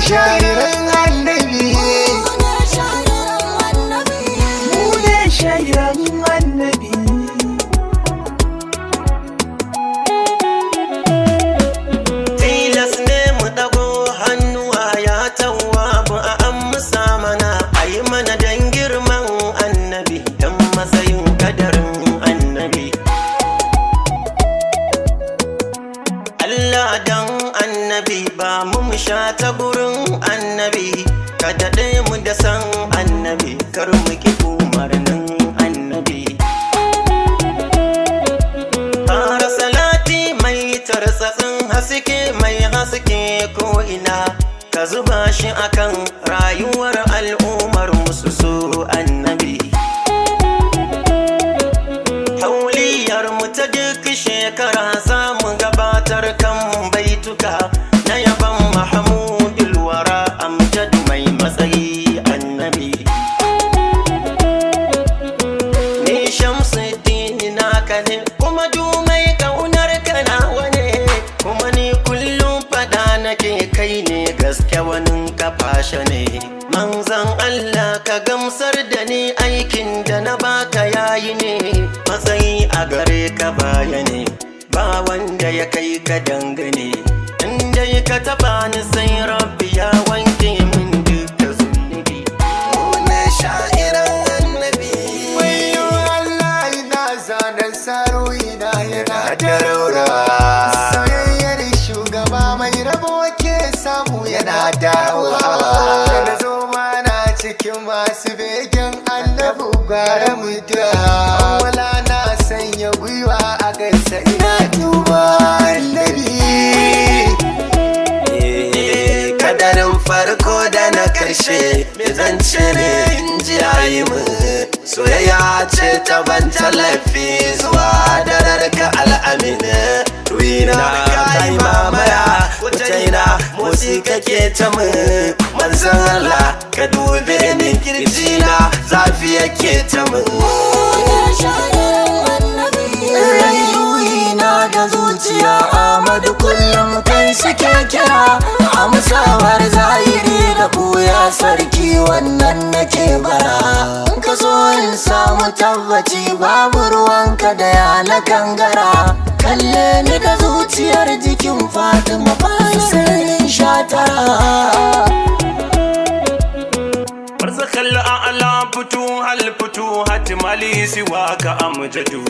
sha'iran annabi, mu ne sha'iran annabi. Tilas ne mu dago hannuwa ya tawwabu a amsa mana, a yi mana dan girman annabi, dan matsayin kadarin annabi. Allah dan annabi ba mu sha ta gurin annabi, ka daɗe mu da san annabi, kar mu ki umarnin annabi. Fara salati mai tarsatsin haske mai haske ko ina, ka zuba shi akan rayuwar al'ummar musu so annabi. Hauliyar mu ta duk shekara za mu gabatar kan baituka na yaban Mahmudul Wara Amjad mai matsayi annabi. Ni Shamsuddin naka ne kuma du mai kaunar kana wane, kuma ni kullum fada nake kai ne gaske wanin kafashe ne. Manzan Allah ka gamsar da ni aikin da na baka yayi ne, matsayi a gare ka baya ne, ba wanda ya kai ka dangane. Inda ka taba ni sai Rabbi ya wanke min duka zunubi. Mu ne sha'iran annabi. Wayo Allah ina zanen saro ina yana da raura. Soyayyar shugaba mai rabo ke samu yana dawowa. Da zo mana cikin masu begen annabi gwara mu da. Wala na sanya gwiwa a gaisa ina duba annabi. Kadarin farko da na karshe me zan cire in ji ayi mu, soyayya ce ta ban talafi zuwa darar ka al'amin. Ruina kai mamaya wutaina motsi kake ta mu, manzan Allah ka dube ni kirjina zafi yake ta mu. Rayuwina da zuciya Ahmadu kullum kai suke kira, amsawar zahiri da buya sarki wannan nake bara. In ka so in samu tabbaci babu ruwanka da yana gangara, kalle ni da zuciyar jikin Fatima fasirin shatara. Barzakal a'la fitu hal fitu hatimali siwa ka amjadu,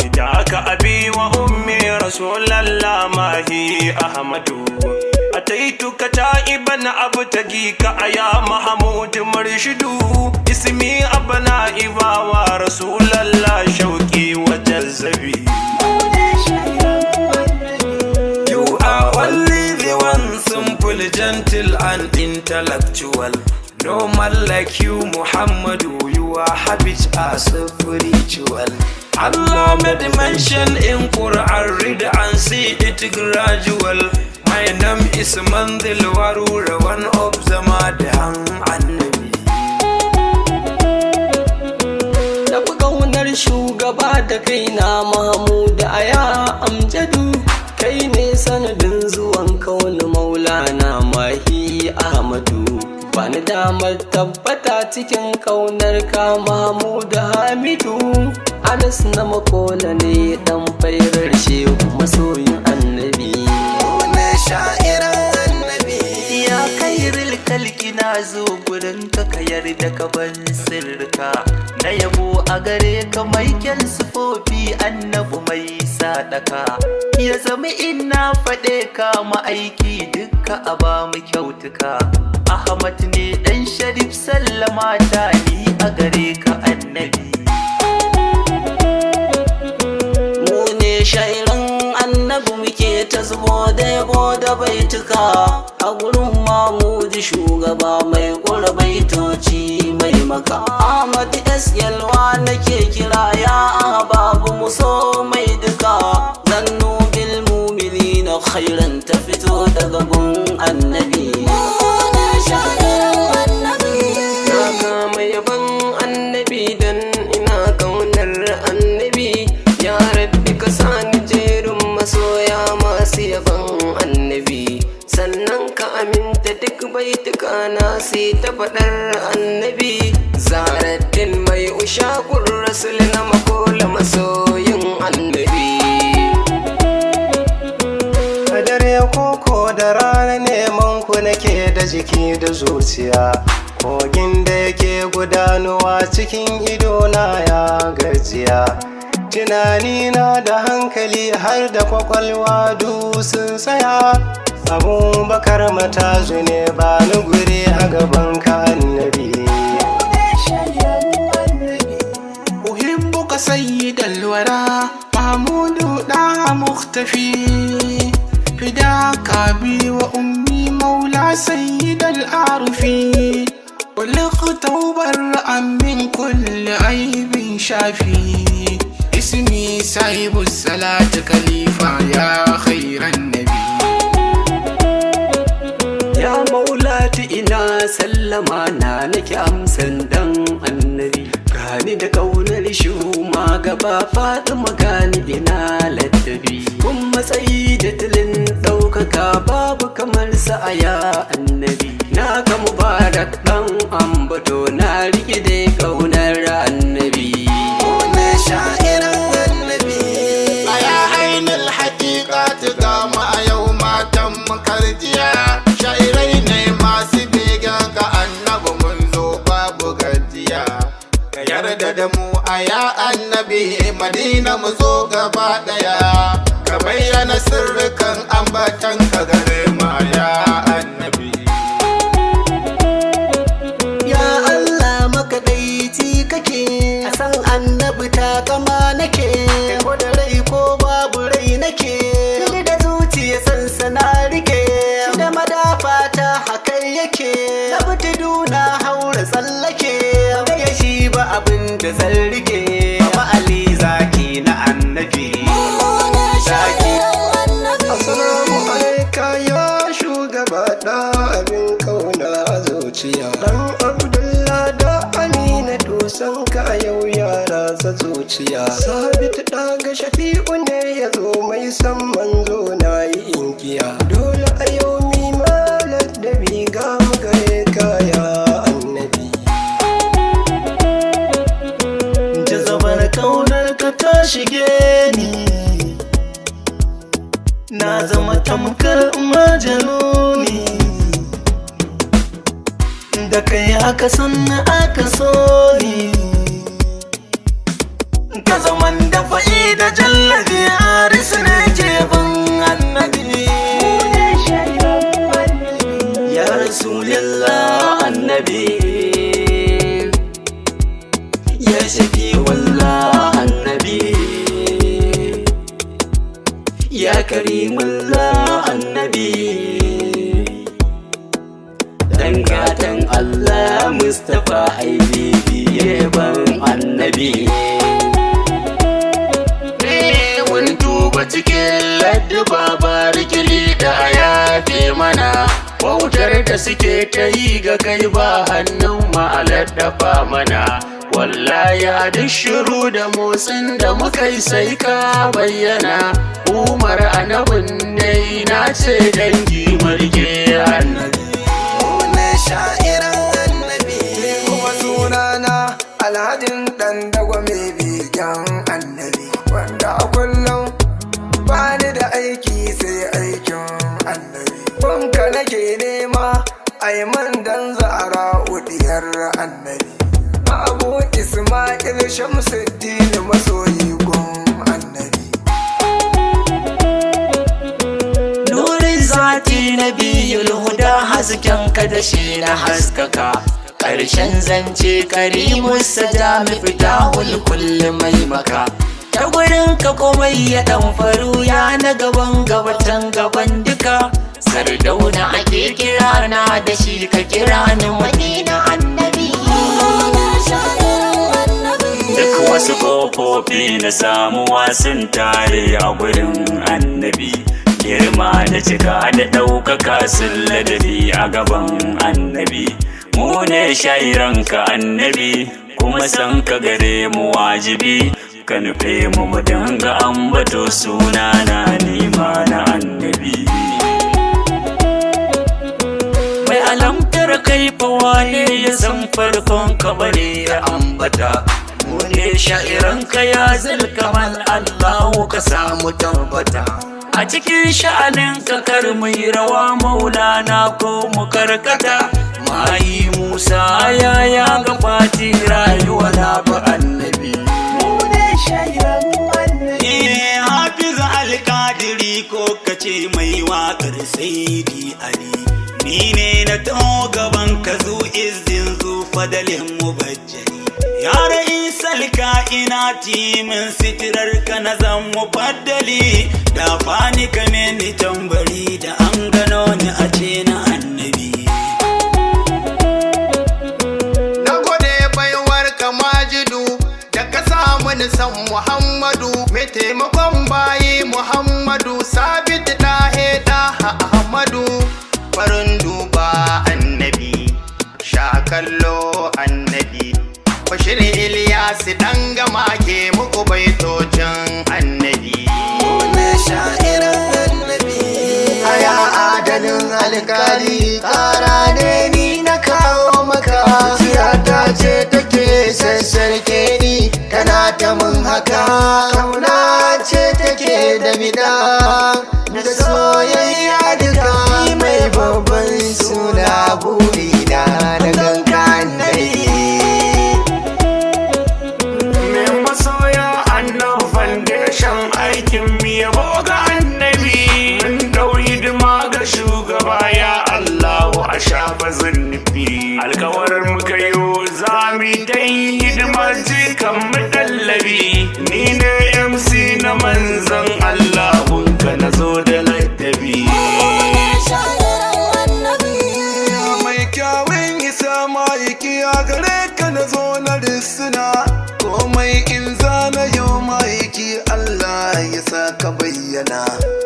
idaka abi wa ummi rasulallah mahi ahmadu. Ataituka ta'iban abtagika ya Mahmud marshidu, ismi abna iba wa rasulallah shauqi wa jazzabi. You are only the one simple, gentle and intellectual. No man like you, Muhammadu, you are habit as spiritual. Allah made mention in Quran, read and see it gradual. My name is Mandil Warura, one of the Madhan Annabi. Da kaunar shugaba da kaina Mahmud aya Amjadu, kai ne sanadin zuwan kauni Maulana Mahi Ahmadu. Bani damar tabbata cikin kaunar ka Mahmud Hamidu. Anas na makola ne dan fairar shehu masoyin annabi. Mune sha'iran annabi. Ya kairil kalki na zo gurin ka yarda ka ban sirrika, na yabo a gare ka mai kyan sufofi annabu mai sadaka. Ya zama ina faɗe ka ma'aiki dukka a ba mu kyautuka. Ahmad ne dan Sharif sallama ta ni a gare ka annabi. Mu ne sha'iran annabi muke ta zubo da yabo da baituka, a gurin Mahmud shugaba mai ƙura baitoci mai maka. Ahmad S Yalwa nake kira ya babu muso mai duka, zannu bil mu'minina khairan ta fito daga gun annabi. aminta duk baituka na sai ta faɗar annabi. Zahraddin mai ushaqur rasul na makola masoyin annabi. A dare koko da rana neman ku nake da jiki da zuciya, kogin da yake gudanuwa cikin idona ya gajiya. Tunanina da hankali har da kwakwalwa sun tsaya. Abubakar Matazu ne ba ni guri a gaban ka annabi. uhibbuka sayyidal wara mahmudu da mukhtafi fidaka bi wa ummi maula sayyidal arifi ولقت برأ من كل عيب شافي اسمي سايب الصلاة خليفة يا خير النبي. Ya maulati ina sallama na nake amsan dan annabi. Gani da kaunar shuma gaba Fatima gani ina ladabi. Kun matsayi da tilin ɗaukaka babu kamar sa a ya annabi. Na ga Mubarak ɗan ambato na riƙe dai kaunar annabi. Wani sha'irin annabi a ya ainihin haƙiƙa ta gama a yau matan makarjiya. Sha'irai ne masu begen ga annabi mun zo babu gajiya. Ka yarda da mu a ya annabi Madina mu zo gaba ɗaya. Ka bayyana sirrikan ambatan ka gare mu a ya annabi. Ya Allah makaɗaici kake, a san annabi ta kama nake. Ko da rai ko babu rai nake, ni da zuciya sansana rike. Da madafa ta hakan yake, na fitidu na haura tsallake. Ya shi ba abin da zan rike, Mama Ali zaki na annabi. Zaki. Assalamu alaika ya shugaba da abin kauna a zuciya. Dan Abdullah da Amina dusan ka yau yara sa zuciya. Sabit daga Shafi'u ne ya zo mai san manzo na yi inkiya. Dole a yau mi malar da biga mu gare ka ya annabi. Jazabar kaunar ka ta shige ni, na zama tamkar majaluni. Da kai aka sanna aka so ni, ka zaman da fa'i da jallabi haris na ke ban annabi. Ya Rasulullah annabi, ya shafi wallah annabi, ya karimullah annabi. Dan gatan Allah Mustapha Habibi yaban annabi. Mun duba cikin ladduba barikili da yafe mana. Wautar da suke ta yi ga kai ba hannun ma'aladdafa mana. Wallahi a duk shiru da motsin da muka yi sai ka bayyana. Umar annabin dai na ce dangi marge annabi. Wani sha'irin annabi kuma sunana Alhajin ɗan dagwa mai begen annabi. Wanda a kullum bani da aiki sai aikin annabi. Wanka nake nema aiman dan zara udiyar annabi. Abu Ismail Shamsuddin masoyi gun annabi. Nurin zati na biyul huda hasken ka da shi na haskaka. Ƙarshen zance karimun sajami fitahul kulli mai maka. Ta gurin ka komai ya ɗan faru ya na gaban gabatan gaban duka. Sardauna ake kira na da shi ka kira ni Madina annabi. Duk wasu ƙofofi na samuwa sun tare a gurin annabi. Girma da cika da ɗaukaka sun ladabi a gaban annabi. Mu ne shairanka annabi, kuma san ka gare mu wajibi. Ka nufe mu dinga ambato sunana nima na annabi. alamtar kai fa wane ya san farkon kabari ya ambata. Mu ne sha'iranka ya zalkamal Allahu ka samu tabbata. A cikin sha'aninka kar mu yi rawa maulana ko mu karkata. Mayi Musa ya ga fati rayuwa na ba annabi. Mu ne sha'iran annabi. Hafiz alƙadiri ko kace mai waƙar Sayyidi Ali. Ni ne na taho gaban ka zu izin zu fadalin mubajjali. Ya ra'isal ka'inati min sitirar ka na zan mufaddali. Da fani ka mini tambari da an gano ni a ce na annabi. Na gode baiwar ka Majidu da ka samu ni san Muhammadu. Mai taimakon bayi Muhammadu, sabit ɗahe ɗaha Ahmadu. Farin duba annabi, sha kallo annabi. Bashir Ilyas dan gama ke muku baitocin annabi. Wani sha'irin annabi. Aya adalin alkali, ƙara ne ni na kawo maka. Zuciyata ce take sassarke ni, tana ta mun haka. Kauna ce take da bida, da soyayya duka. Mai babban suna burina da gangan dai. Aikin yabo ga annabi, mun dau hidima ga shugaba ya Allahu a shafa zunnufi. Alkawarar muka yi zami dan hidimar jikan madallabi. Ni ne MC na manzan Allahu ka na zo da ladabi. Mai kyawun isa ma'aiki a gare ka na zo na risina. Komai in zana yau ma'aiki Allah ya sa ka bayyana.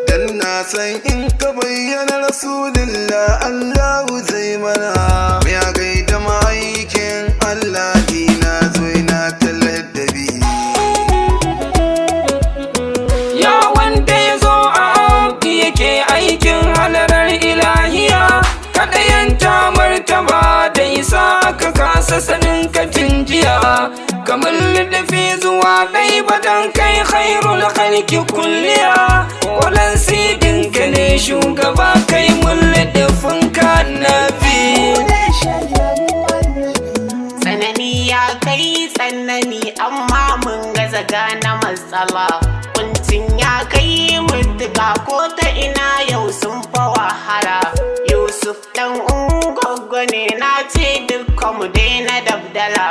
Dan na san in ka bayyana Rasulullah Allahu zai mana. Ya gaida ma'aikin Allah dina zo ina taladabi. Ya wanda ya zo a auki yake aikin halarar ilahiya. Kaɗayanta martaba da isa aka kasa sanin katin jiya. Kamar littafi zuwa ɗai badan kai khairul khalqi kulliya. Walan sidinka ne shugaba kai mun littafin ka nabi. Tsanani ya kai tsanani amma mun gaza gane matsala. Kuncin ya kai mutuka ko ta ina yau sun fa wahala. Yusuf dan ungoggo ne na ce dukkan mu daina dabdala.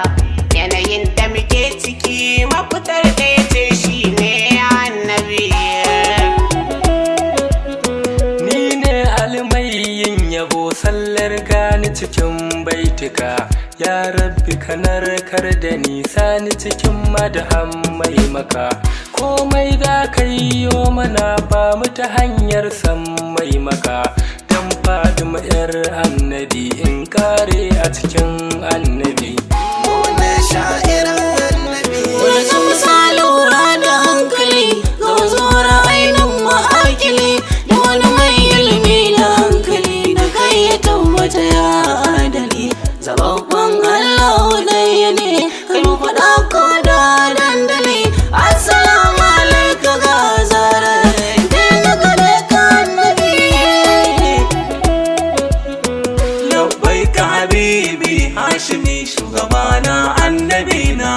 Yanayin da muke ciki mafitar ɗaya ce shi ne annabi. Ni ne almayin yabo sallar gani cikin baitika. Ya rabbi kanar kar da nisa ni cikin madahan mai maka. Komai za ka yi yo mana ba mu ta hanyar san mai maka. Dan Fatima yar annabi in kare a cikin annabi. Sha'irin annabi. Wani misali lura da hankali, ga zuwa ainihin ma'akili. Da wani mai ilimi da hankali, da kai ya tabbata ya adali. Zababban Allah ɗaya ne, kai mu faɗa ko da dandali. Assalamu alaika ga zara, dai na gare ka annabi. Labbaika habibi Hashimi shugabana annabina.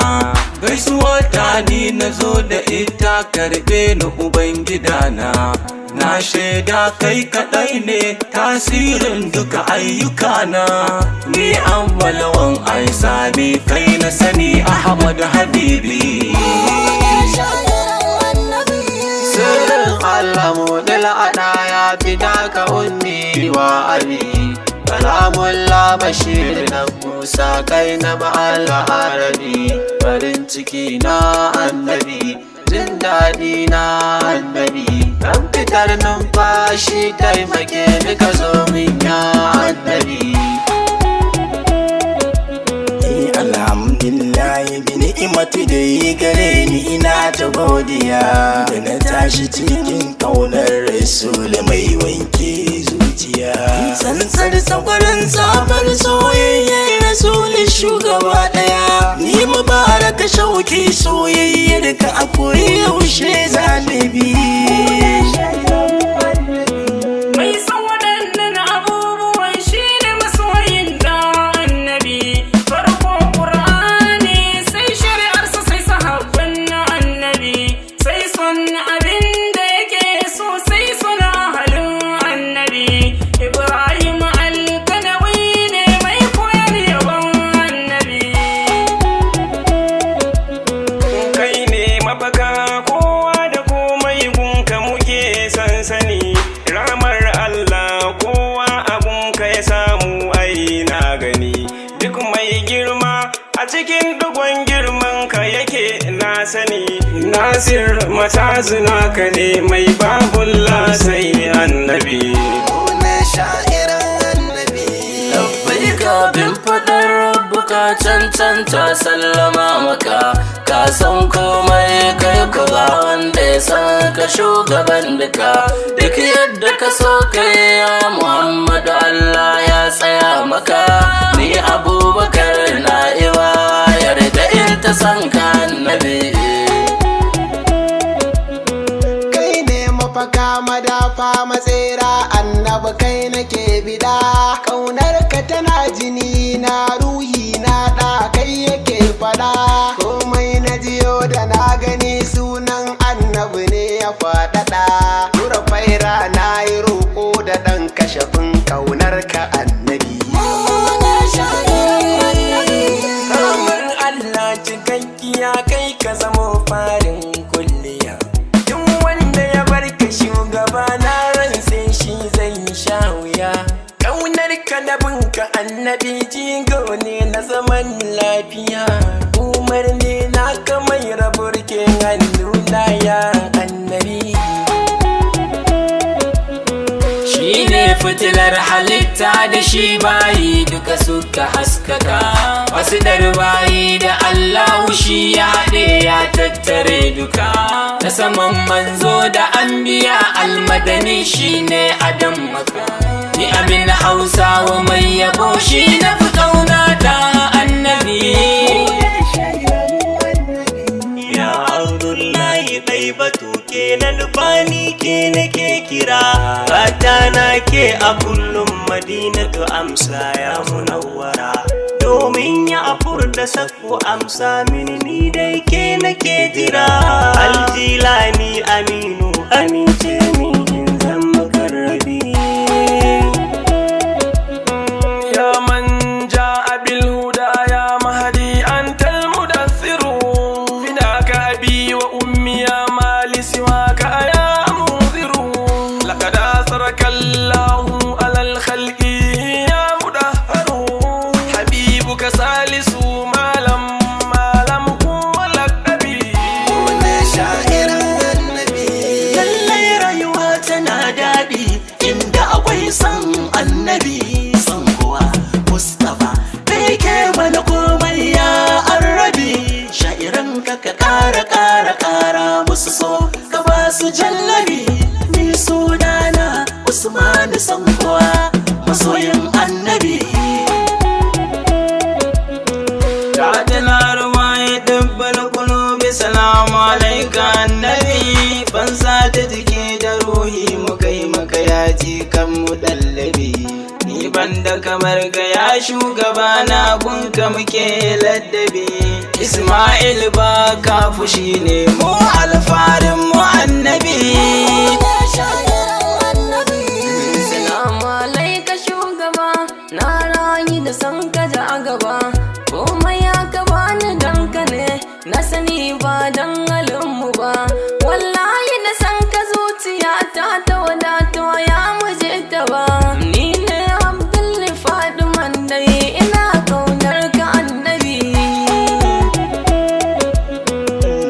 Gaisuwa ta ni na zo da ita karɓe ni ubangidana. Na shaida kai kaɗai ne tasirin duka ayyukana. Ni an malawan ai sami kai na sani Ahmad Habibi. Sirrin Allah mu la'ana ya fi naka ummi wa abi. Kalamullah Bashir na Musa kai na ma'ala arabi. Farin ciki na annabi, jin daɗi na annabi. Dan fitar numfashi taimake ni ka zo min ya annabi. Alhamdulillah bi ni'imati da yi gare ni ina ta godiya. Da na tashi cikin kaunar Rasul mai wanke zuciya. soyayya. Tsantsar tsakwarin tsabar soyayyar rasulun shugaba ɗaya. Ni mubaraka shauki soyayyar ka a koyi yaushe zanabi. Mai san waɗannan abubuwan shi ne masoyin da annabi. Farko Ƙur'ani sai shari'arsa sai sahabban annabi. Sai son abin da yake so sai son ahalin annabi. Ibrahim Alkanawi ne mai koyar yabon annabi. Kai ne mafaka kowa da komai gunka muke sansani. Ramar Allah kowa abunka ya samu ai na gani. Duk mai girma a cikin dugon girman ka yake na sani. Nasir matazina ka ne mai babullah sai annabi. Kuna sha'iran annabi. labbaika bin fadar rabbuka cancanta sallama maka. Ka san komai kai ka ba wanda ya san ka shugaban duka. Duk yadda ka so kai ya Muhammadu Allah ya tsaya maka. Ni Abubakar na iwa yarda in ta san ka annabi. Kai ne mafaka madafa matsera annabi kai nake bida. Kaunar ka tana jini na ruhi na da kai yake fada. Komai na jiyo da na gani sunan annabi ne ya faɗaɗa. Nura faira na yi roƙo da ɗan kashafin kaunar ka annabi. Kamar Allah cikakkiya kai ka zamo farin kulliya. Duk wanda ya bar ka shugaba na ran sai shi zai sha wuya. Kaunar ka da binka annabi jigo ne na zaman lafiya. Umarni na ka mai raburkin hannuna ya annabi. Shi ne fitilar halitta da shi bayi duka suka haskaka. Wasu bayi da Allahu shi ya haɗe ya tattare duka. Ta saman manzo da anbiya almadani shi ne adam maka. Ni abin Hausawa mai yabo shi na fi ƙauna ta annabi. Ya Abdullahi ɗai batu ke na nufani ke nake kira. Fata na ke a kullum Madinatu amsa ya munawwara. Domin ya afur da sako amsa mini ni dai ke nake jira. Aljilani Aminu amince min in zan mukarrabi. Ya man ja'a bil huda ya mahdi antal mudaththir. Fidaka abi wa ummi ya mali siwaka ya munzir. Laqad asraka Allahu ala al khalqi ya mudahhar. Habibuka salisu malam kuwa laqabi. Kuna sha'iran annabi. Lallai rayuwa tana daɗi inda akwai san annabi. San kuwa Mustapha kai ke mana komai ya arrabi. Sha'iran ka ƙara musu so ka ba su jallabi. Ni sunana Usman san kuwa masoyin annabi. Ta'adina ruwaye dubbal qulubi salamu alaika annabi. Fansa ta jiki da ruhi mu kai maka yaji kan mu dallabi. Ni banda kamar ga ya shugaba na gunka muke laddabi. Ismail ba ka fushi ne mu alfarin mu annabi. Salamu alaika shugaba, na rayu da san ka ja gaba. Komai ya ka bani danka ne, na sani ba dan halinmu ba. Wallahi na san ka zuciya ta wadatuwa ya muje ta ba. Ni ne Abdul Fadiman dai ina kaunar ka annabi.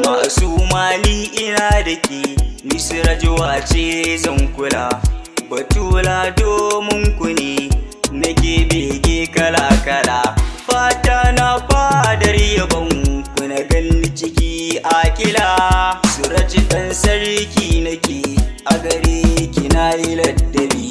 Masu mali ina da ke Misra juwa ce zan kula. Batula domin ku ne nake bege kala-kala. Fata na fadar yabon ku na ganni ciki akila. Suraji ɗan sarki nake a gare ki na yi laddabi.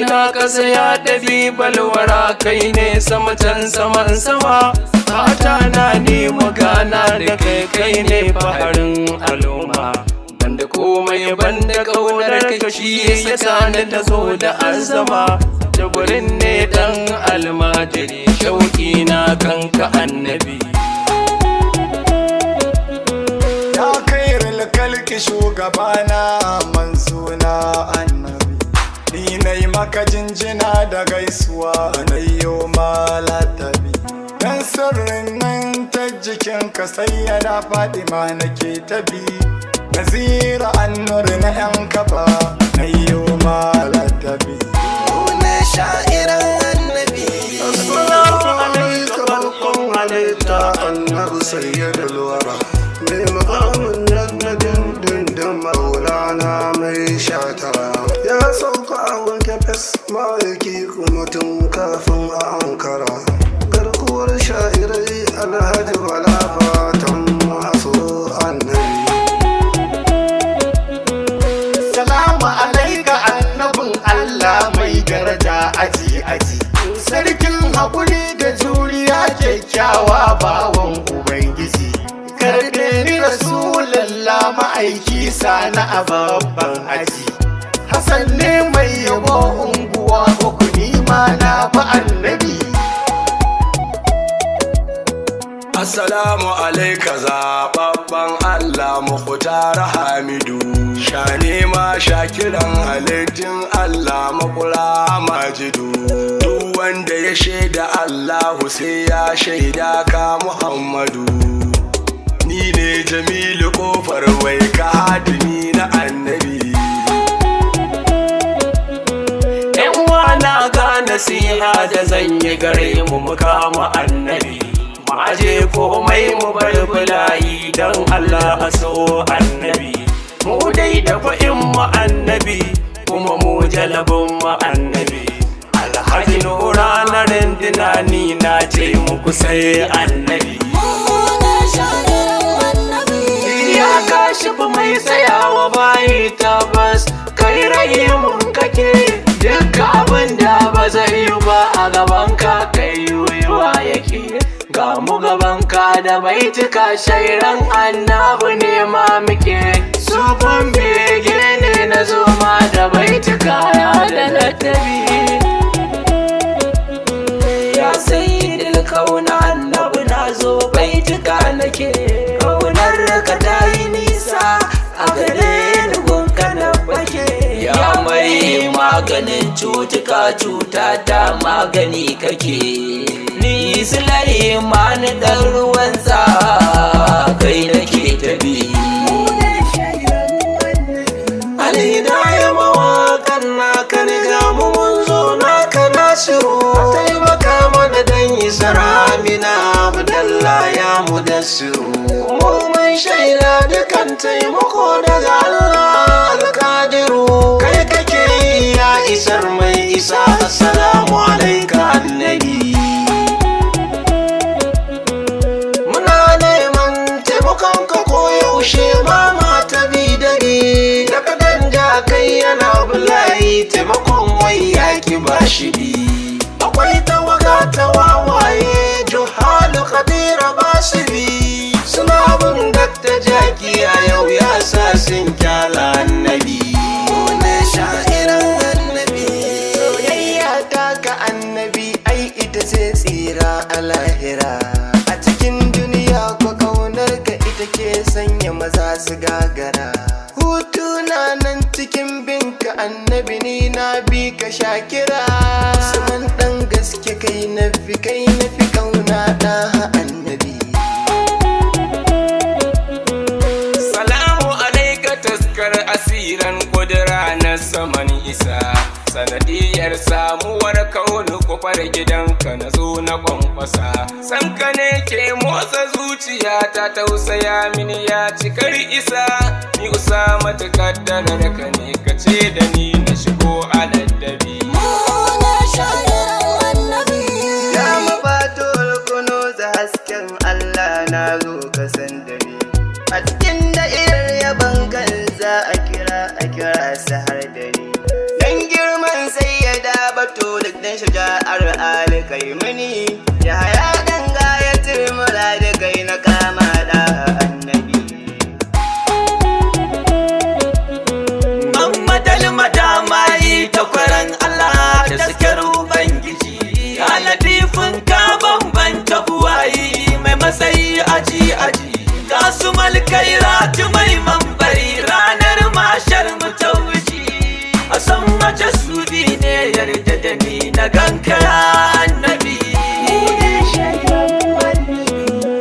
na ƙasa ya ɗabi balwara kai ne sama can saman sama fata na ne magana da kai ne farin al'umma banda komai banda ƙaunar ka shi ya sani ta zo da azama da gurin ne dan almajiri shauki na kanka annabi ya kairul kalki shugabana manzuna annabi ni nai maka jinjina da gaisuwa na yo malatabi dan sirrin nan ta jikinka sai yana Fatima nake tabi nazira annur na yan kafa na yo malatabi ne sha'iran annabi assalamu alaikum barkon halitta annabi sayyidul wara mai makamun nannadin dindin maulana mai shatara ya sauka a wanke fes ma'aiki kuma tun kafin a ankara garkuwar sha'irai alhaji bala fatan masu annabi salamu alaika annabin Allah mai daraja aji aji sarkin haƙuri da juriya kyakkyawa bawan ubangiji karɓe ni rasulallah ma'aiki sana a babban aji Hassan ne mai yabo unguwa uku ni ma na ba annabi assalamu alaika zababban Allah mukhtar hamidu shane ma shakiran halittin Allah makula majidu duk wanda ya shaida Allahu sai ya shaida ka Muhammadu ni ne Jamilu kofar wai ka hadini na annabi yan wana ga nasiha da zan yi gare mu kama annabi aje komai mu bar bulayi dan Allah a so annabi mu dai da fa'in mu annabi kuma mu jalabin mu annabi alhaji nura na rindina ni na ce muku sai annabi ya kashi mai tsayawa bayi tabbas kai rahimun kake duka abin da ba zai yi ba a gaban ka kai yiwuwa yake ga mu gabanka da baitika shairan annabi ne ma muke sufin bege ne na zoma da baitika ya da ladabi ya sayyidil kauna annabi na zo baitika nake kaunar ka ta yi nisa a gare ni gunka na bake ya mai maganin cutuka cuta ta magani kake ni Sulaiman dan ruwan sa kai nake tabi alhidaya mawakan naka riga mu mun zo naka nasiru taimaka mana dan isra amina abdallah ya mudassiru mu mun shaida dukan taimako daga Allah alkadiru kai kake ya isar mai isa assalamu alaika annabi ka koyaushe ba ma ta bi dare da kadan ja kai yana bulayi taimakon wai yaki ba shi bi akwai tawaga ta wawaye juhalu kadira ba su bi suna bin dakta jaki a yau ya sa sun kyala annabi ne sha'iran annabi soyayya ta ga annabi ai ita ce tsira a lahira a cikin duniya ko kaunar ka ita ke sanya maza su gagara hutu na nan cikin binka annabi ni na bi ka shakira suman dan gaske kai na fi kauna da annabi salamu alaika taskar asiran kudura na saman isa sanadiyar samuwar kaunu kufar gidanka na zo na kwankwasa sanka ne ke motsa zuciya ta tausaya mini ya cikar isa ni usa matukar darar ka ne ka ce da ni na shigo a laddabi ya mafato alkuno za hasken Allah na zo ka san da ni a cikin da'irar yaban kan za a kira su har da ni dan girman sayyada shuja'ar ali kai mini ya haya danga ya turmula da kai na kama da annabi Muhammadal madamai takwaran Allah da suke ubangiji ya latifin ka bambanta buwayi mai matsayi aji ga su malkairatu mai mambari ranar mashar mutawuci a san mace su bi ne yarda da ni na ganka annabi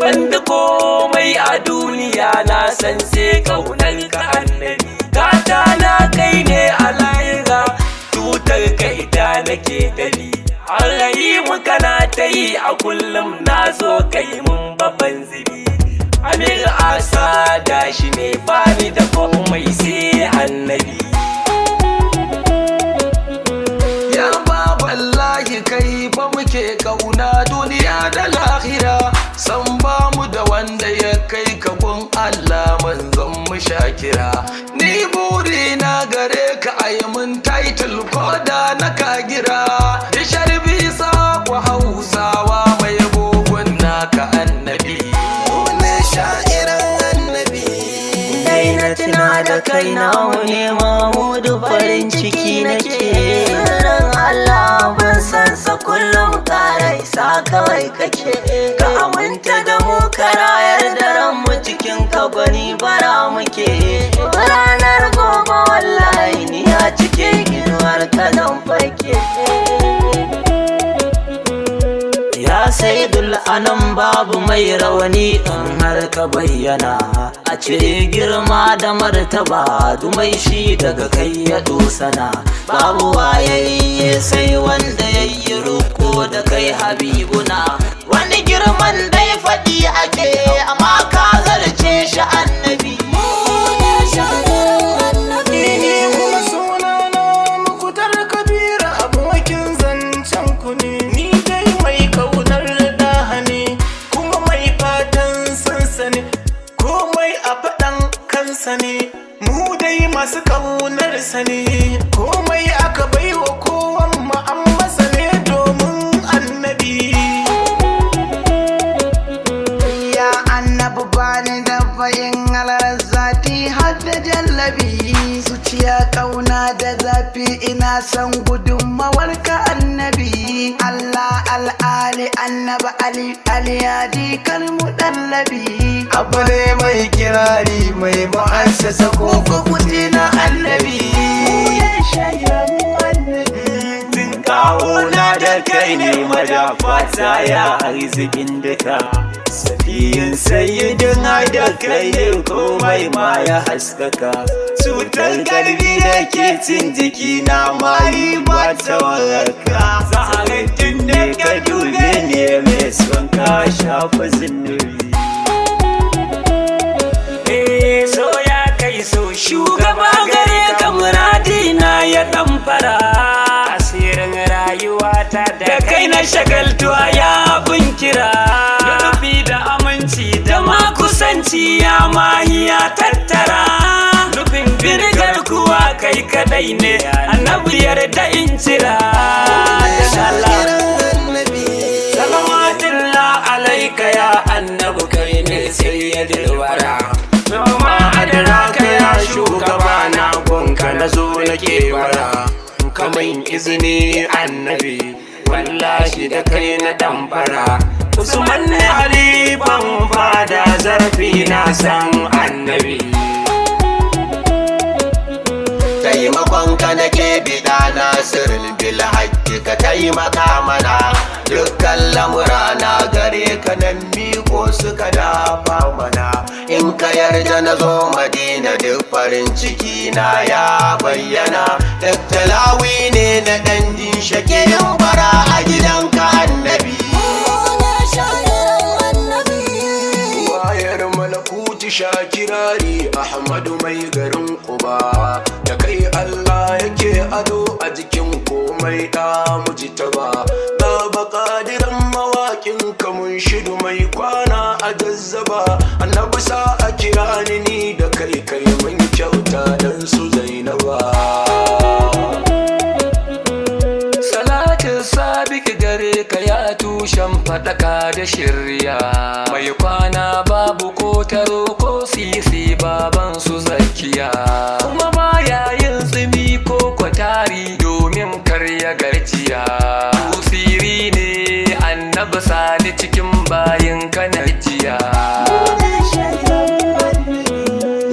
banda komai a duniya na san sai kaunar ka annabi gata na kai ne a layira tutar ka ita nake dali an rayi muka na ta yi a kullum na zo kai mun babban zibi Amir asa da shi ne bani da komai sai annabi Ya ba wallahi kai ba muke kauna duniya da lahira san ba mu da wanda ya kai ka gun Allah manzon mu shakira ni buri na gare ka ayi mun title koda na kagira da sharbi sa ku Hausawa mai bugun naka annabi Wani sha'iran annabi dai na tuna da kai na wani Mahmudu farin ciki nake sirrin Allah ban san sa kullum karai sa kawai kake ka aminta da mu karayar da ran mu cikin ka gwani bara muke ranar gobe wallahi ni a cikin inuwar ka zan fake Ya saidul anan babu mai rawani in har ka bayyana a cire girma da martaba dumai shi daga kai ya dosana babu wayayye sai wanda yayi ruko da kai habibuna wani girman dai faɗi ake amma ka zarce shi annabi kuma sunana mukutar kabira abokin zancen ku ne ni dai mai kaunar dahane kuma mai fatan sansane komai a faɗan kansa ne mu dai masu kaunar sa ne komai aka baiwa kowan mu an masa ne domin annabi ya annabi bani da bayin halar zati har da jallabi zuciya kauna da zafi ina son gudunmawar ka annabi Allah al'ali annaba ali aliyadi kalmu dallabi abu ne mai kirari mai ma'assasa ko kuti na annabi Tun kawo na da kai ne madafata ya arzikin duka Safiyin sayyidin da kai ne komai ma ya haskaka Cutar kalbi da ke cin jiki na mari ba ta waraka Zaharatun ne ka dube ne mai son ka shafa zunubi so ya kai so shugaba gare ka muradina ya dan fara asirin rayuwata da kai na shagaltuwa ya abin kira nufi da aminci da ma kusanci ya mahi ya tattara nufin birgar kuwa kai kadai ne annabi yarda in jira salamatullah alaika ya annabi kai ne sayyidul wara Noma adraka ya shugaba na gonka na zo nake wara kaman izini annabi wallahi da kai na damfara Usman ne halifan fada zarfi na san annabi taimakon ka nake bida nasirin bil haqqi ka taimaka mana dukkan lamura na gare ka nan miko suka dafa mana in ka yarda na zo madina duk farin ciki na ya bayyana tattalawi ne na dan din shakiyin bara a gidanka annabi wayar malakuti shakirari Ahmadu mai garin Quba da kai Allah yake ado a jikin komai da mujtaba na bakadiran mawakin kamun shidu mai kwana a jazzaba annabi sa a kira ni da kai kai mun kyauta dan su Zainaba salatin sa tushen fadaka da shirya, mai kwana babu ko taro ko sisi baban su zakiya, kuma baya yin tsimi ko kwatari domin karya gajiya. Kusiri ne annabi sali cikin bayin kanajiya.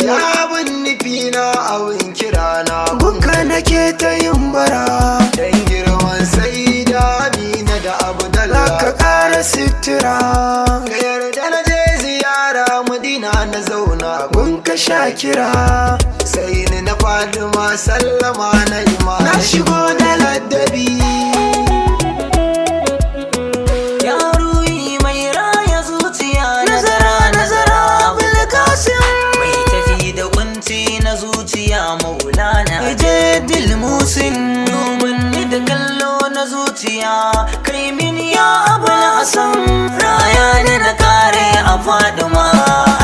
Ya abin nufi na abin kira na gunka nake ta yin bara, dan girman sai da Amina da Abdallah ka ƙara sitira. Ka yarda na je ziyara Madina na zauna gunka Shakira, sai ni na Fatima sallama na ima na shigo da ladabi. Domin da kallo na zuciya kai mini ya abul hasan, raya ne na kare a Fadima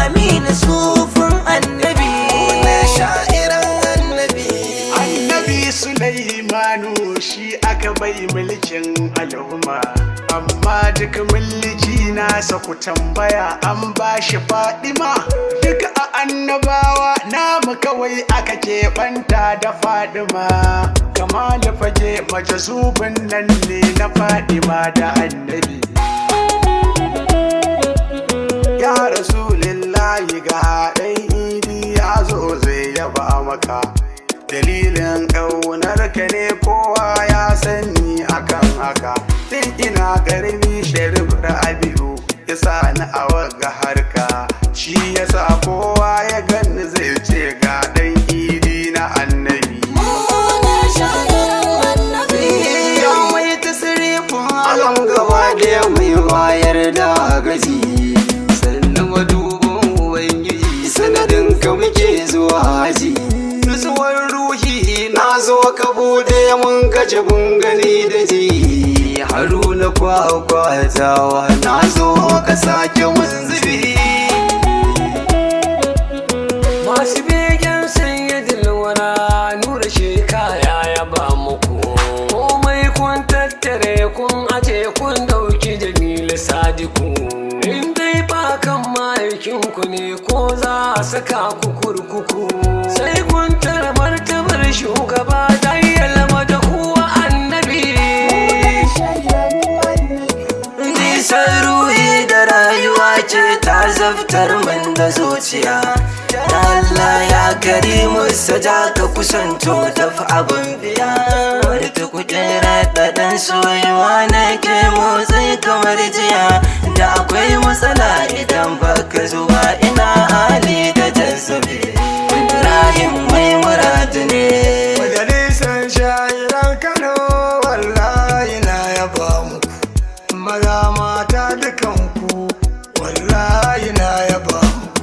Amina sufin annabi. Wannan sha'iran annabi. Annabi Sulaimanu shi aka bai mulkin al'umma, amma duk mulki nasa ku tambaya an bashi Fadima. Duk a annabawa namu kawai aka keɓanta da Fadima. Kamal fage majazubin nan ne na Fadima da annabi. Ya Rasulillahi ga ɗan idi ya zo zai yaba maka, dalilin ƙaunarka ne kowa ya sani akan haka. Tun ina ƙarami Sharif Rabi'u ya sa ni a wagga harka, shi yasa kowa ya gani zai ce ga ɗan idi na annabi. Alam gaba da mai wayar da gaji, sannan madubin Ubangiji sanadin ka muke zuwa haji. Nutsuwar ruhi na zo ka bude mun gaje gani da ji, Haruna kwakwatawa na zo ka sake mun zubi. Masu begen sayyidin wana nura shekaya ya ba muku, komai kun tattare kun aje kun dauki Jamilu Sadiku. In dai ba kan mahaikinku ne ko za a saka ku kurkuku, sai kun tara martabar shugaba dan ya lama da kuwa annabi. Nisan ruhi da rayuwa ce ta zaftar man da zuciya, da Allah ya karimu saja ka kusanto tafi abin biya. Wani ta kujera da ɗan soyuwa na ke motsi kamar jiya, da akwai matsala idan baka zuwa ina hali da jazzabe. Ibrahim mai muradu ne. Majalisar sha'iran Kano wallahi na yaba muku, maza mata dukanku wallahi na yaba muku.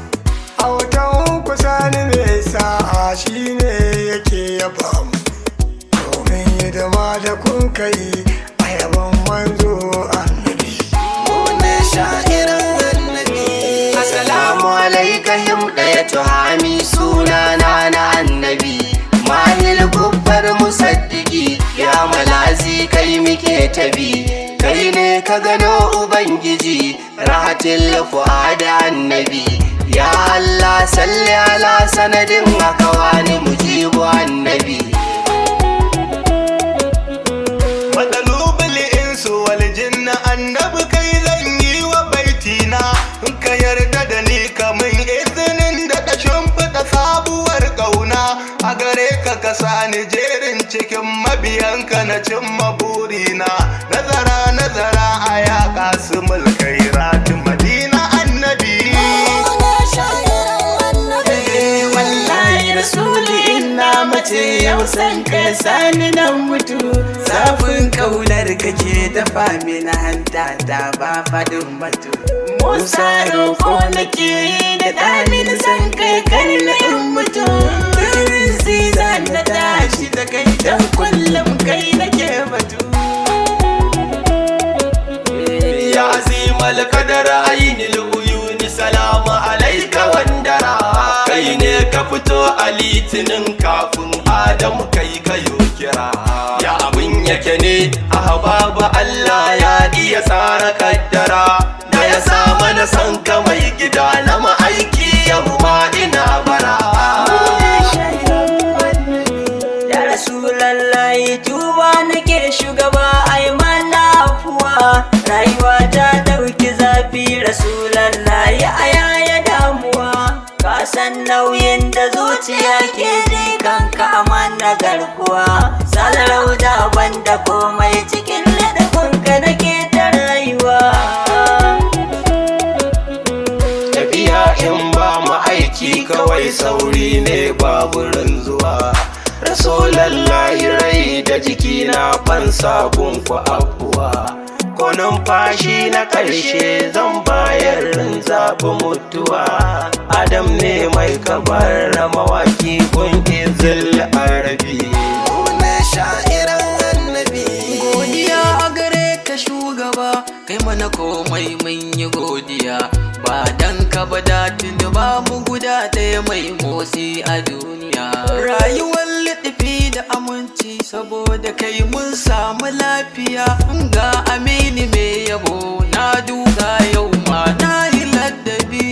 Autan ku sani mai sa'a shine yake yaba muku, domin hidima da kun kai a yaban manzo annabi. Wannan sha'iran annabi. Assalamu alaikahim ɗaya tuhami sunana na annabi, mahil gubbar musaddiki ya malazi kai muke tabi. Kai ne ka gano Ubangiji rahatil fu'ada annabi, ya Allah salli ala sanadin haka wani mujibu annabi. Matsalubul insu wal jinna annabi kai zan yi wa baitina, in ka yarda da ni kamun izinin da ta shimfiɗa sabuwar ƙauna. A gare ka ka sani jerin cikin mabiyanka na cimma burina. Nazara a yaƙa su mulkairatu Madina annabi. Wallahi Rasuli ina mace yau san ka sani nan mutu, zafin kaunar kake dafa min hanta ta ba fadin batu. Musa roƙo nake yi da ɗamin san kai kar na in mutu, irin zan na tashi da kai dan kullum kai nake batu. Ya azimal kadar ainil uyuni salamu alaika wandara, kai ne ka fito a litinin kafin Adamu kai kayo kira. Ya abin yake ne ahbabu Allah ya iya tsara kaddara da ya sa mana san ka mai gida na ma'aiki yau ma ina bara. Ya Rasulallahi tuba nake shugaba ai mana afuwa, rayuwa ta dauki zafi Rasulallahi aya ya damuwa, ka san nauyin da zuciya ke ji kanka amana garkuwa, salarau da banda komai cikin ladafinka nake ta rayuwa. Tafiya in ba mu aiki kawai sauri ne babu zuwa. Rasulallahi rai da jiki na fansa gunku abuwa, ko numfashi na ƙarshe zan bayar zaɓi mutuwa. Adam ne mai kabar na mawaki kun izil arabi. Muna sha'iran annabi. Godiya a gare ka shugaba, kai mana komai mun yi godiya, ba dan ka ba da tuni ba mu guda ɗaya mai motsi a duniya. Rayuwar liɗifi da aminci saboda kai mun samu lafiya, ga amini mai yabo na duka yau ma na yi ladabi.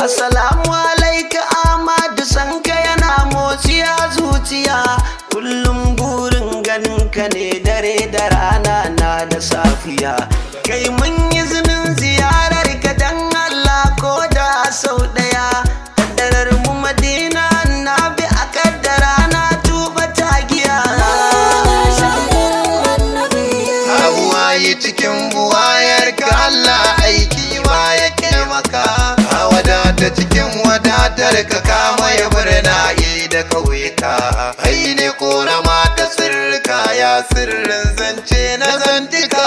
Assalamu alaika Ahmadu, sanka yana motsi a zuciya, kullum burin ganin ka ne dare da rana na da safiya. Kai mun yi zinin ziyarar ka dan Allah ko da sau ɗaya, kaddarar mu Madina na bi a kaddara na tuba tagiya. Abuwa yi cikin buwayar ka Allah aiki ma yake maka, a wadata cikin wadatar ka kama ya birna da kauyuka. Ai ne korama ta sirrika ya sirrin zance na zantika,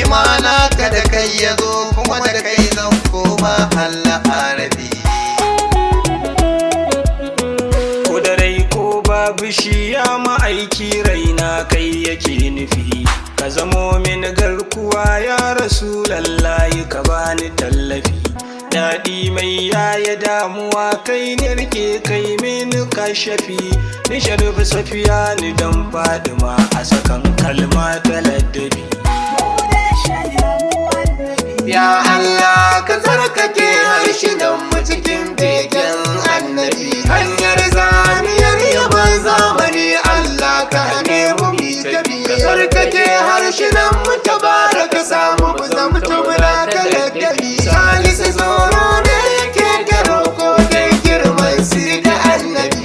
imana ka da kai ya zo kuma da kai zan koma Allah arabi. Ko da rai ko babu shi ya ma'aiki raina kai yake nufi, ka zamo min garkuwa ya Rasulallahi ka bani tallafi. Daɗi mai yaya damuwa kai ne rike kai min kashafi, ni sharfi safiya ni dan Fadima a sakan kalma ta ladabi. Ya Allah ka tsarkake harshinan mu cikin begen annabi, hanyar zamiyar yaban zamani Allah ka hane mu bi tabi. Ka tsarkake harshinan mu tabaraka samu mu zamto muna ta ladabi. Salisu tsoro ne yake da roƙo da girman si da annabi.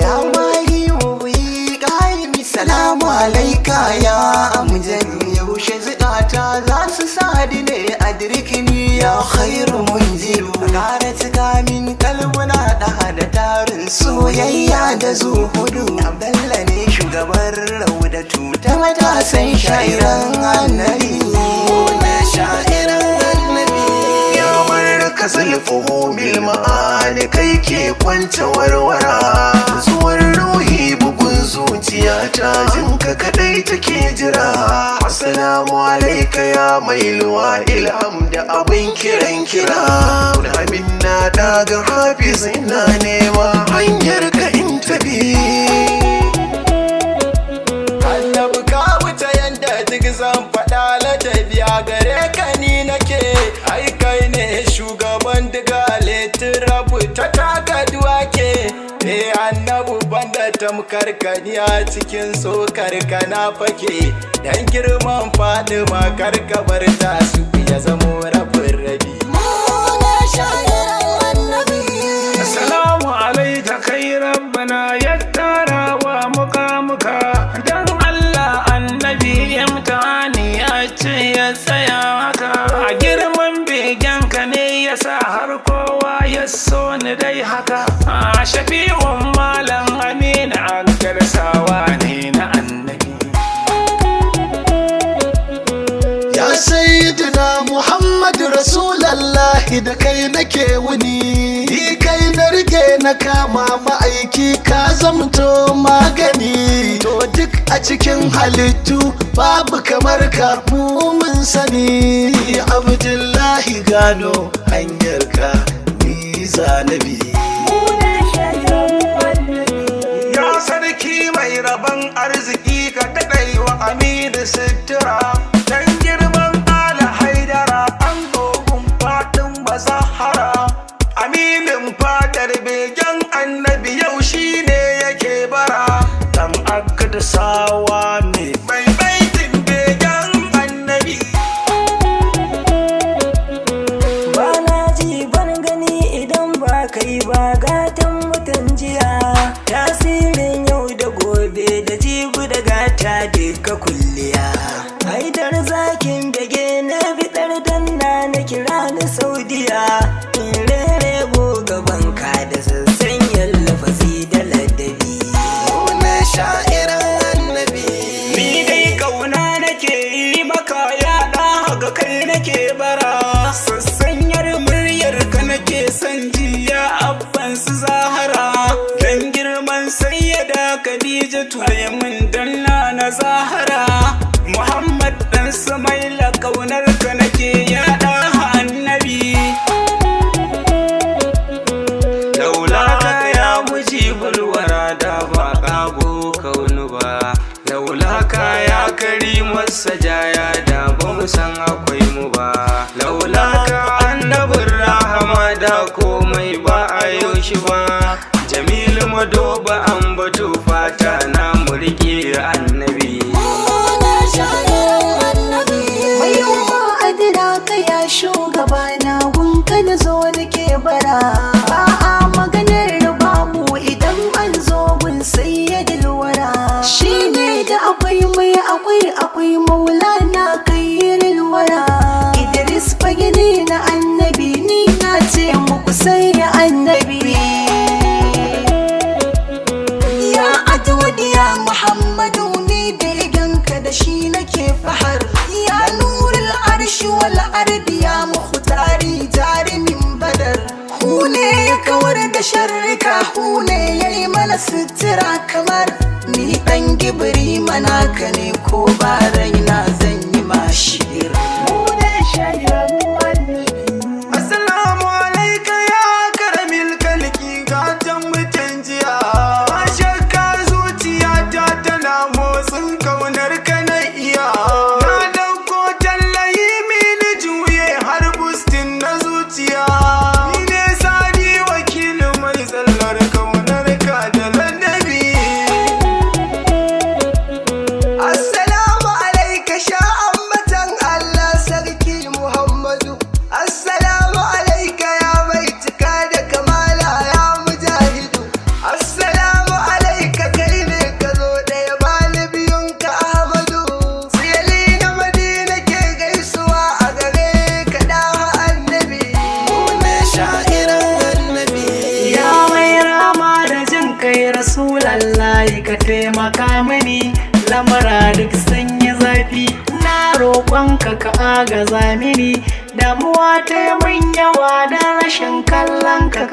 Ya mahi mubi ƙa'imi salamu alaika ya amjadu, yaushe zikata za su sadi ne a dirkini ya khairu munzilu. Ƙara cika min kalbuna ɗaha da tarin soyayya da zuhudu. Abdalla ne shugaban raudatu ta matasan sha'iran annabi. Muna sha'iran annabi. Ya marka zulfuhu bil ma'ani kai ke kwance warwara, zuwar ruhi bugun zuciya ta jinka kadai take jira. Assalamu alaika ya mai luwa ilham da abin kiran kira, wani abin na daga hafiz ina nema hanyar ka in tafi. Annabi ka wuce yanda duk zan faɗa ladabi a gare ka ni nake, ai kai ne shugaban diga letin rabu ta taka duwake. Annabu banda tamkar kani a cikin tsokar ka na fake, dan girman Fadima kar ka bar ta su ya zamo rabin rabi. Assalamu alaika kai rabbana ya tara wa muka dan Allah annabi imtihani ya ce ya tsaya haka, a girman begen ka ne ya sa har kowa ya so ni dai haka. A shafi'un malam amina an karsawa ne na annabi. Ya sayyidina Muhammad Rasulallahi da kai nake wuni, kai na rike na kama ma'aiki ka zamto magani. To duk a cikin halittu babu kamar ka mu mun sani, Abdullahi gano hanyar ka ni zanabi. sabon arziki ka taɗai wa aminu sutura dan girman ala haidara an dogon faɗin mazahara aminin fadar begen annabi yau shine yake bara dan agada sawa ne mai baitin begen annabi ba na ji ban gani idan ba kai ba gatan mutan jiya tasirin yau da gobe da jibu da gata duka kulliya haidar zakin bege na bidar danna na kira na saudiya in rere gaban ka da sassan yallafazi da ladabi Muna sha'iran annabi Ni dai kauna nake yi maka yaɗa ga kai nake bara sassanyar muryar ka nake son jiya abban su zahara dan girman sayyada Khadija min danna na zahara Muhammad dan Sumaila kaunar ka nake yaɗa annabi laulaka ya mujibul warada ba kago kaunu ba laulaka ya karimar sajaya da ba mu san akwai mu ba laulaka annabin rahama da komai ba a yau shi ba jamilu madoba an batu fata na murke annabi mai yawa adira ka ya shugaba na gunka na zo nake bara a'a maganar babu idan an zo gun sayyidul wara shine da akwai mai akwai maulana kayyirul wara Idris fagini na annabi ni na ce muku sai annabi ya adwad ya muhammadu ni beganka da shi nake fahar ya nurul arshi wal ardi ya mukhtari jarimin badar hune ya kawar da sharrika hune yayi mana sutura kamar ni dan gibri manaka ne ko ba raina zan yi mashir Assalamu alaika ya karamil kalki gatan mutan jiya ba shakka zuciyata tana motsin kaunar ka na iya na dauko tallayi mini juye har bustin na zuciya ni ne sani wakilin mai tsallar kaunar ka da ladabi Assalamu alaika sha'ammatan Allah sarki Muhammadu Assalamu alaika ya mai cika da kamala ya mujahidu Assalamu alaika kai ne ka zo ɗaya bani biyun ka Ahmadu Siyali na Madina ke gaisuwa a gare ka da annabi Muna sha'iran annabi Ya mai rama da jin kai Rasulallahi ka taimaka mini lamara duk sun yi zafi na roƙonka ka agaza mini damuwa ta mun yawa da rashin kallon ka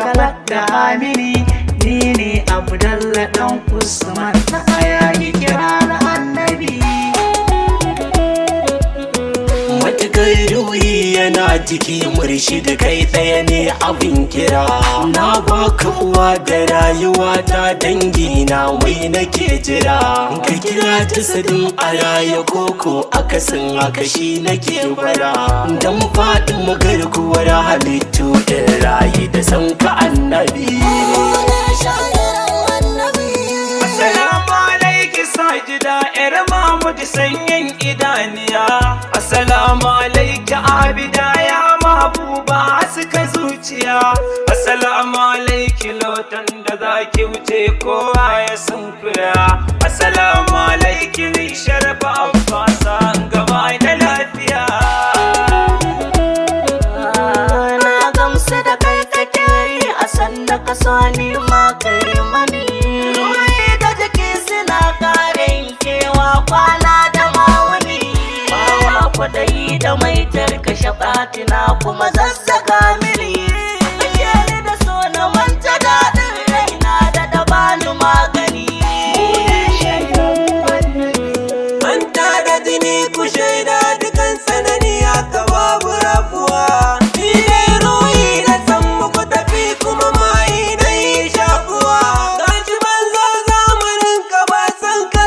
da amini ni ne Abdallah dan Usman na ayayi kira na annabi Matukar ruhi yana jiki murshi da kai tsaye ne abin kira na baka uwa da rayuwa ta dangi na wai nake jira ka kira jasadin a raya koko akasin haka shi nake bara dan faɗin magarkuwar halittu in rayu da san ka annabi Assalamu alaiki sajida yar Mahmud sanyin idaniya Assalamu alaiki abida ya mahbuba suka zuciya Assalamu alaiki lotan da zaki wuce kowa ya sunkuya Assalamu alaiki rishar fasa gaba da lafiya na gamsu da kai kake yi a sanda ka so ni ma kai mani ruhi da jiki suna kare kewa kwana da mawuni bawa kwadayi da mai tarkashe batina kuma zazzaga mini kake ni da so na manta daɗin raina da dabani magani manta da jini ku shaida dukan sanani aka babu rabuwa ni dai ruhi na san muku tafi kuma mai na yi shakuwa gashi banza zamanin ka ba san ka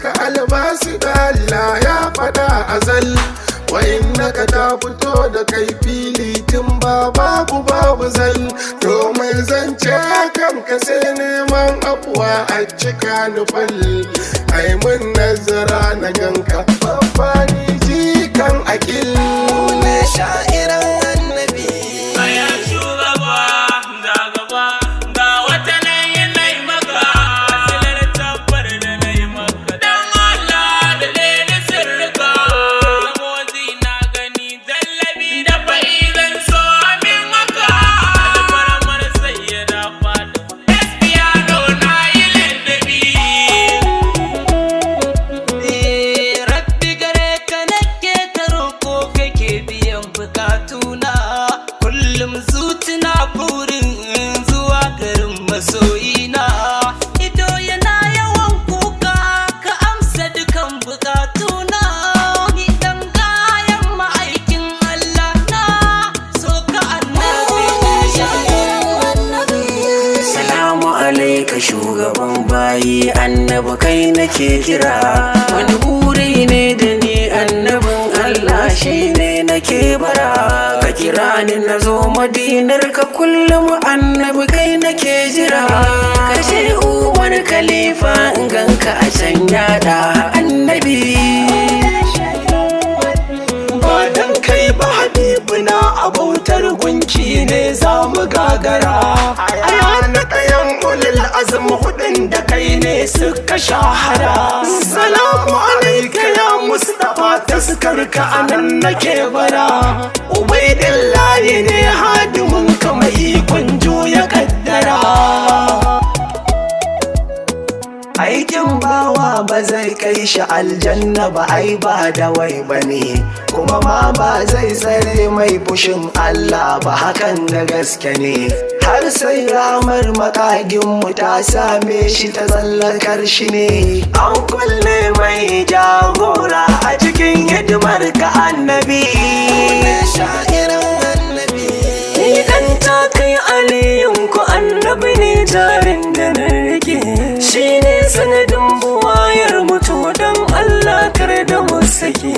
ka albasu da Allah ya faɗa azal. Wa innaka ta fito da kai fili tun babu zal. Domin zance kan ka sai neman afuwa a cika nufal. Ai mun nazara na ganka babba ni jikan akil. Ne sha'iran annabi Aya shugaba da gaba ga wata nan nai maka asilar tabbar da nai maka dan Allah da lele sirrika motsi na gani dallabi da fa'idan so amin maka alfaramar sayyida Fatima gaskiya na yi ladabi Rabbi gare ka nake ta roko kake biyan bukatuna kullum zutina burin zuwa garin masoyina ido yana yawan kuka ka amsa dukan bukatuna ni dan gayan ma'aikin Allah na so ka annabi Salamu alaika shugaban bayi annabi kai nake kira wani buri ne da ni annabin Allah shi ne nake bara ka kira ni na zo madinar ka kullum annabi kai nake jira kashe uwar khalifa in ganka a can yada annabi ba dan kai ba habibuna abautar gunki ne za mu gagara aya na ɗayan ulil azum hudun da kai ne suka shahara salamu alaika ya mustafa taskarka anan nake bara ubaidillahi ne hadimin ka mai ikon juya kaddara aikin bawa ba zai kai shi aljanna ba ai ba da wai bane kuma ma ba zai tsare mai fushin Allah ba hakan da gaske ne har sai ramar makagin mu ta same shi ta tsallakar shi ne an kulle mai jagora a cikin hidimar ka annabi sha'iran annabi idan ta kai aliyun ku annabi ne jarin da na rike shi ne sanadin buwayar mutu don Allah kar da mu sake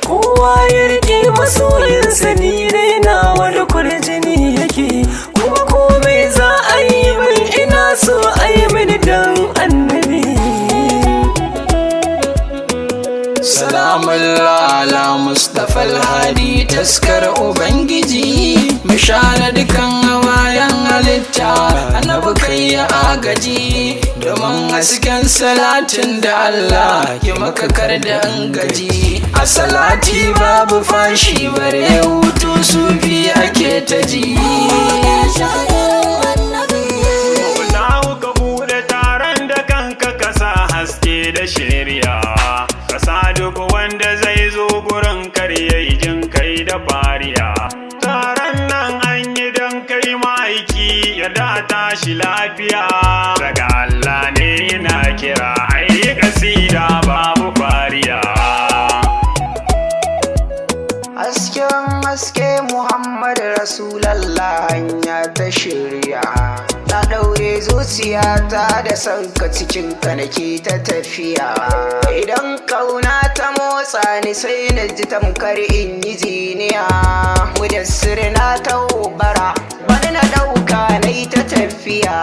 kowa ya rike masoyinsa ni ne na wani kurjini yake kuma komai za a yi min ina so a yi mini don annabi Salamun ala Mustapha Alhadi taskar Ubangiji Mishara dukan hawayen halitta annabi kai ya agaji domin hasken salatin da Allah ya makakar da an gaji a salati babu fashi bare hutu sufi ake ta ji Allahu ka bude taron da kanka ka sa haske da shari'a ka sa duk wanda zai zo gurin karyai jin kai da fariya taron nan an yi don kai ma'aiki ya da tashi lafiya daga Allah ne yana kira ai kasida babu fariya hasken haske Muhammad Rasulallah hanya ta shirya na daure zuciyata da sanka cikin ka nake ta tafiya idan kauna ta motsa ni sai na ji tamkar in yi jiniya mudassir na ta bara bani na dauka na yi ta tafiya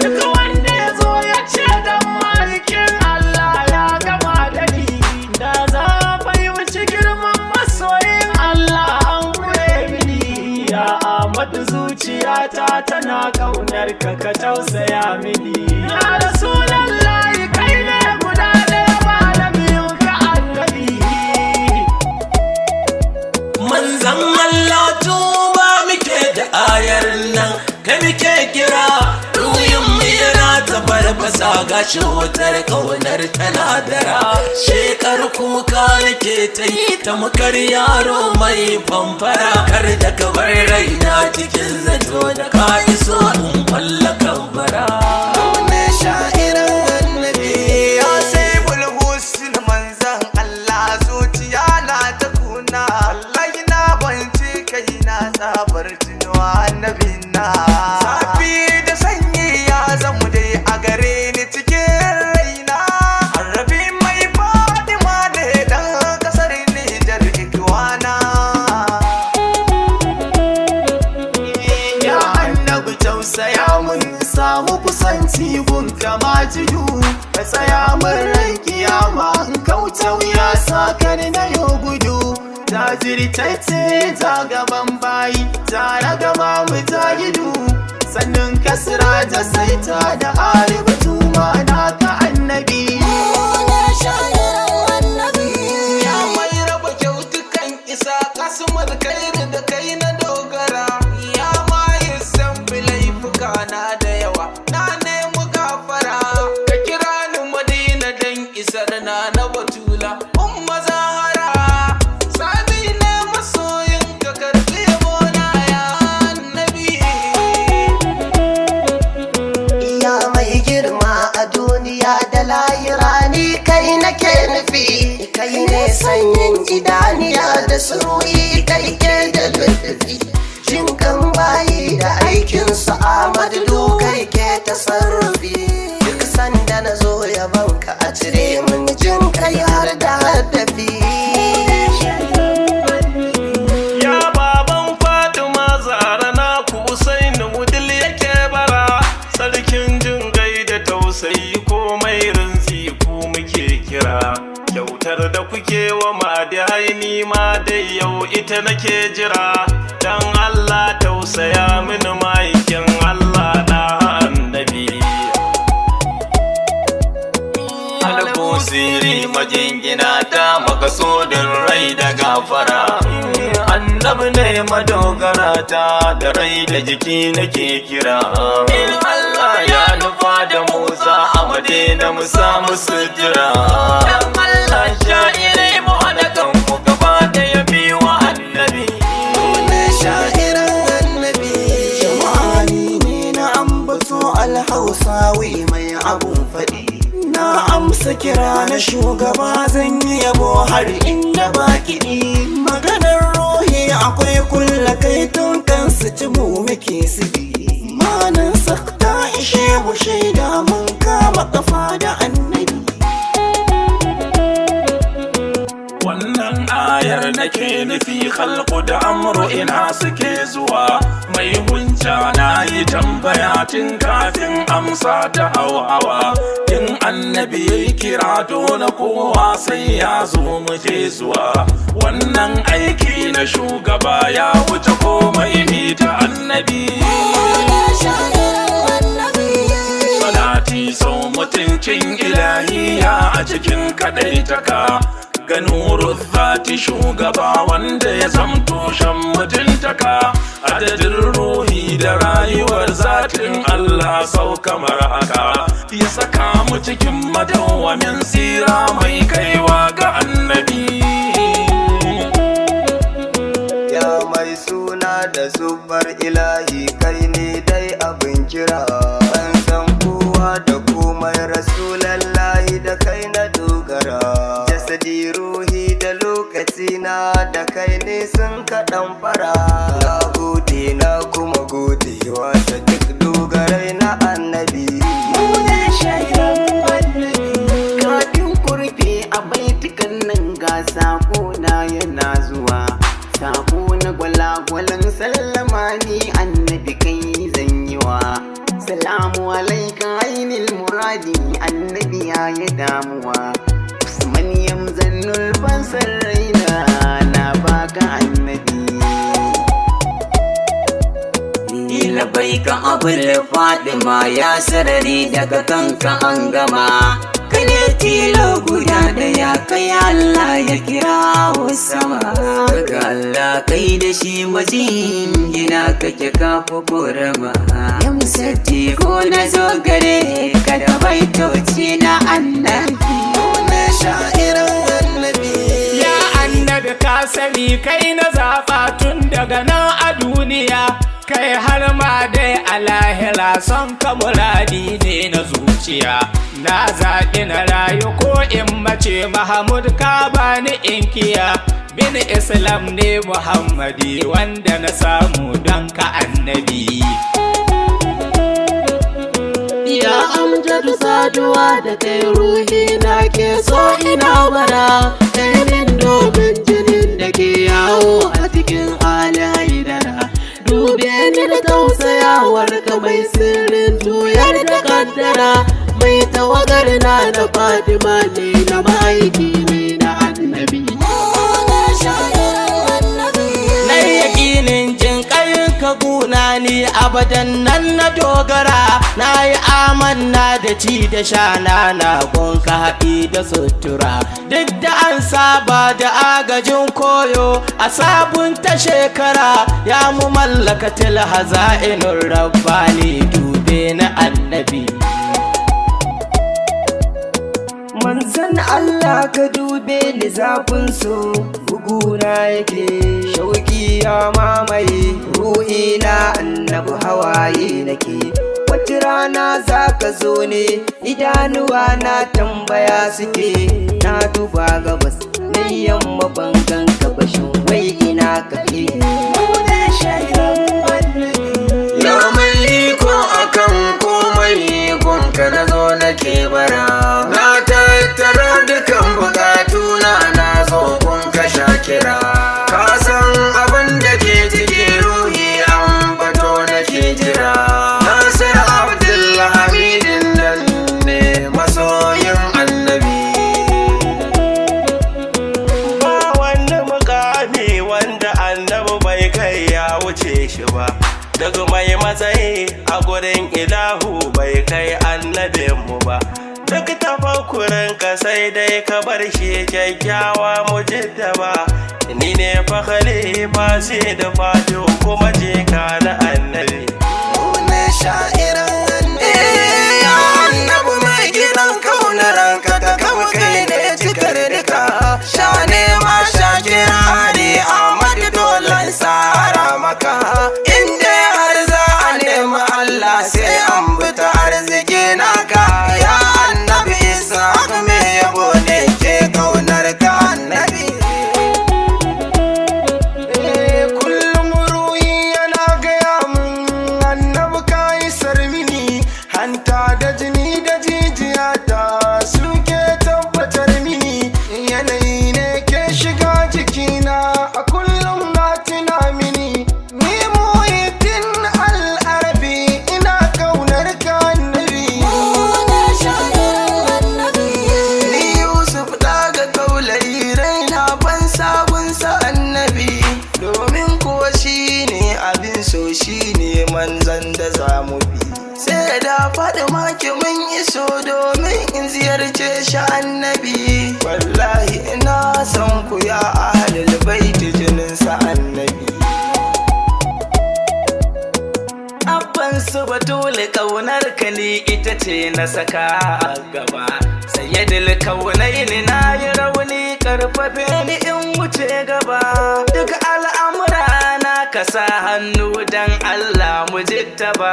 Duk wanda ya zo ya ce dan malikin Allah ya gama da ni da za a fahimci girman masoyin Allah an kure mini ya Ahmadu zuciyata tana kaunar ka ka tausaya mini ya Rasulullahi kai ne guda ɗaya malamin ka annabi manzan Allah tuba muke da ayar nan kai muke kira ruyin mu yana ta farfasa gashi wutar kaunar tana dara shekar kuka nake ta yi ta makar yaro mai famfara kar da ka bar raina cikin zato da ka iso in kwalla kambara ne sha'iran annabi ya sai bulhusin manzan Allah zuciya na ta kuna Allah na banci kai na tsabar tunuwa annabi na safi da sanyi ya zamu dai a gare ni cike tsaya mun rai kiyama in kauta wuya sakar na yo gudu jajirtacce ta gaban bayi tare gaba mu ta gidu sannan kasra ta saita da aribatu mana ka annabi ya mai raba kyautukan isa kasumar kairi da kai na dogara ya maye san laifuka na da yawa na nemi gafara ka kira ni madina dan isar na batula umma zahara sani ne masoyin ka karfi yabona ya annabi Ya mai girma a duniya da lahira ni kai nake nufi kai ne sanyin idaniya da suruyi kai ke da lullufi jin kan bayi da aikinsu Ahmadu kai ke tasarrufi duk sanda na zo yabanka a cire min jin kai har da haddafi ya baban Fatima Zahra na ku Usaini Wudil yake bara sarkin jin gai da tausayi komai rinzi ku muke kira kyautar da kuke wa madihaini ma dai yau ita nake jira dan Allah tausaya mini maikin Allah da annabi Al-Busiri majingina ta makasudin rai da gafara annabi ne madogara ta da rai da jiki nake kira in Allah ya nufa da Musa a Madina mu samu sutura dan Allah sha'irai mu hada kan mu gaba da yabi wa annabi sha'iran annabi jama'ani ne na ambato alhausawi mai abun faɗi na amsa kira na shugaba zan yi yabo har inda ba kiɗi maganar ruhi akwai kulla kai tun kan su ci mu muke sibi manan sakta ishe mu shaida mun kama kafa da annabi wannan ayar nake nufi khalqu da amru ina suke zuwa mai hunja na yi tambaya tun kafin amsa ta hawa in annabi yayi kira dole kowa sai ya zo mu je zuwa wannan aiki na shugaba ya wuce komai ni ta annabi salati sau mutuncin ilahiya a cikin kadaitaka ga nuru zati shugaba wanda ya zamto shan mutuntaka adadin ruhi da rayuwar zatin Allah sau kamar haka ya saka mu cikin madawwamin tsira mai kaiwa ga annabi ya mai suna da zubar ilahi kai ne dai abin kira ban san kowa da komai rasulallahi da kai na dogara jasadi ruhi da lokaci na da kai ne sun kaɗan fara na gode na kuma godewa ta duk dogarai na annabi kafin kurfe a baitukan nan ga sako na yana zuwa sako na gwalagwalan sallama ni annabi kai zan yi wa salamu alaika ainil muradi annabi ya yi damuwa usman yamzannul fansar raina na baka annabi Labaika abul Fatima ya sarari daga kanka an gama kane tilo guda daya kai Allah ya kira sama ga Allah kai da shi majingina kake kafa korama yamsati ko na zo gare ka da baitoci na annabi sha'iran annabi ya annabi ka sani kai na zaɓa tun daga nan a duniya kai har ma dai a lahira son ka muradi ne na zuciya na zaɓi na rayu ko in mace Mahamud ka bani inkiya bin Islam ne Muhammadi wanda na samu don ka annabi Ya amjadu saduwa da kai ruhi na ke so ina bara Ɗanin domin jinin da ke yawo a cikin haidara Dube ni da tausayawar ka mai sirrin juyar da kaddara mai tawagar na da Fatima ne na ma'aiki ne na annabi. Na yakinin jin ƙayin ka guna ni abadan nan na dogara, na yi amanna da ci da sha na gonka haɗi da sutura. Duk da an saba da agajin koyo a sabunta shekara, ya mu mallakatil haza'inun rabbani dube na annabi. Manzan Allah ka dube ni zafin so buguna yake, shauki ya mamaye ruhina annabi hawaye nake. Wata rana za ka zo ne idanuwa na tambaya suke, na duba gabas na yamma bangan gabashin wai ina kake. Ya mai iko akan komai gonka na zo nake bara, na tattara dukan bukatuna na zo gonka shakira. Ka san abin da ke cikin ruhi an bato nake jira. Nasir Abdulhamidin nan ne masoyin annabi. Ba wani mukami wanda annabi bai kai ya wuce shi ba, daga mai matsayi a gurin ilahu bai kai annabinmu ba. Duk tafakkurin ka sai dai ka bar shi kyakkyawa mujiddaba. Ni ne fa khalifa sai da fatu kuma jika na annabi. Mune sha'iran annabi mai gidan kaunar ranka ka kama kai ne cikar duka. Sha ne ma sha kira ne Ahmad dole tsara maka. Inda har za a nemi Allah sai an buta arziki naka. Ya annabi Isa me yabo ne ke kaunar ka annabi. Kullum ruhi yana gaya mun annabi ka isar mini, hanta da jini da jijiya ta suke tabbatar mini. Yanayi ne ke shiga jikina a kullum na tuna mini. Ni Muhyiddin Al-Arabi ina kaunar ka annabi. Ni Yusuf daga kaulari raina ban sabunsa annabi, domin kuwa shi ne abin so, shi ne manzan da za mu bi. Sai da faɗi maki mun iso domin in ziyarce shi annabi. Wallahi ina son ku ya ahlul baiti jininsa annabi. Abban su batule kaunar ka ne ita ce na saka a gaba. Sayyidul kaunaini na yi rauni karfafe ni in wuce gaba. Duk al'amura na ka sa hannu dan Allah mu jittaba.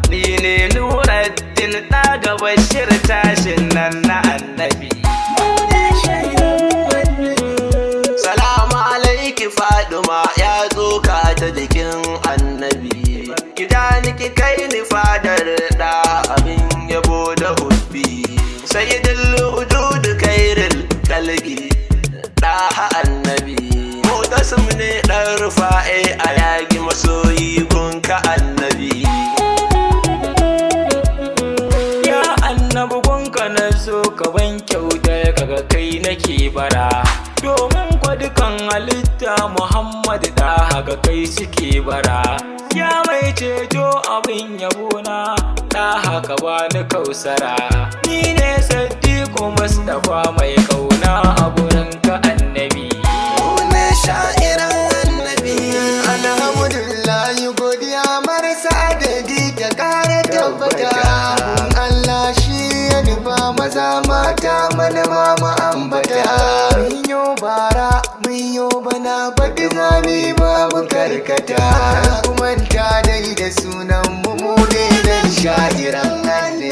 Ni ne Nuruddin ɗaga bashir tashin nan na annabi. Salamu alaiki Faduma ya tsoka ta jikin annabi. Gida niki kai ni fadar da abin yabo da hubbi. Sayyidul wujud kairil kalgi da annabi. Mutassim ne dan rufa'i a yagi masoyi gunka annabi. Ya annabi gunka na so ka ban kyauta kaga kai nake bara, domin kwa dukan halitta Muhammad da haka kai suke bara. Ya mai ceto abin yabona da haka bani kausara. Ni ne Saddiqu Mustapha mai kauna a gurin ka annabi. Mune sha'iran annabi. Alhamdulillah godiya marasa adadi ta kare tabbata. Allah shi ya nufa maza mata mana mama ambata. Mun yo bara mun yo bana baki zami babu karkata. Kumanta dai da sunan mu ne dan sha'iran annabi.